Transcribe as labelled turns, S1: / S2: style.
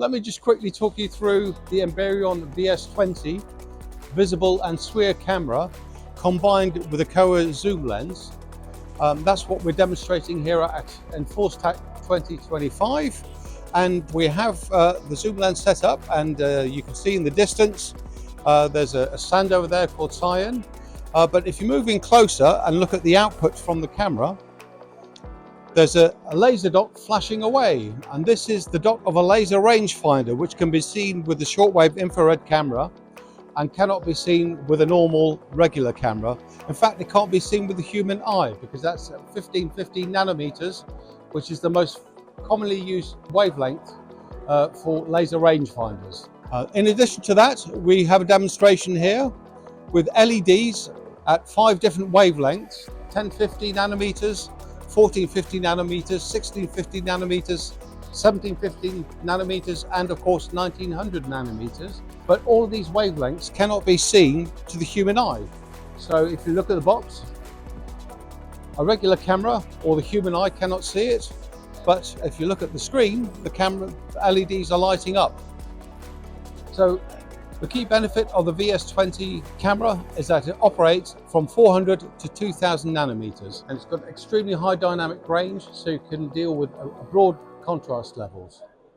S1: Let me just quickly talk you through the Emberion VS20 visible and SWIR camera combined with a Kowa zoom lens. That's what we're demonstrating here at Enforcetac 2025, and we have the zoom lens set up, and you can see in the distance there's a stand over there called Cyan, but if you move in closer and look at the output from the camera, there's a laser dot flashing away, and this is the dot of a laser rangefinder, which can be seen with the shortwave infrared camera and cannot be seen with a normal regular camera. In fact, it can't be seen with the human eye because that's 1550 nanometers, which is the most commonly used wavelength for laser rangefinders. In addition to that, we have a demonstration here with LEDs at 5 different wavelengths: 1050 nanometers, 1450 nanometers, 1650 nanometers, 1750 nanometers, and of course 1900 nanometers. But all of these wavelengths cannot be seen to the human eye. So if you look at the box, a regular camera or the human eye cannot see it. But if you look at the screen, the camera LEDs are lighting up. So the key benefit of the VS20 camera is that it operates from 400 to 2000 nanometers, and it's got extremely high dynamic range, so you can deal with broad contrast levels.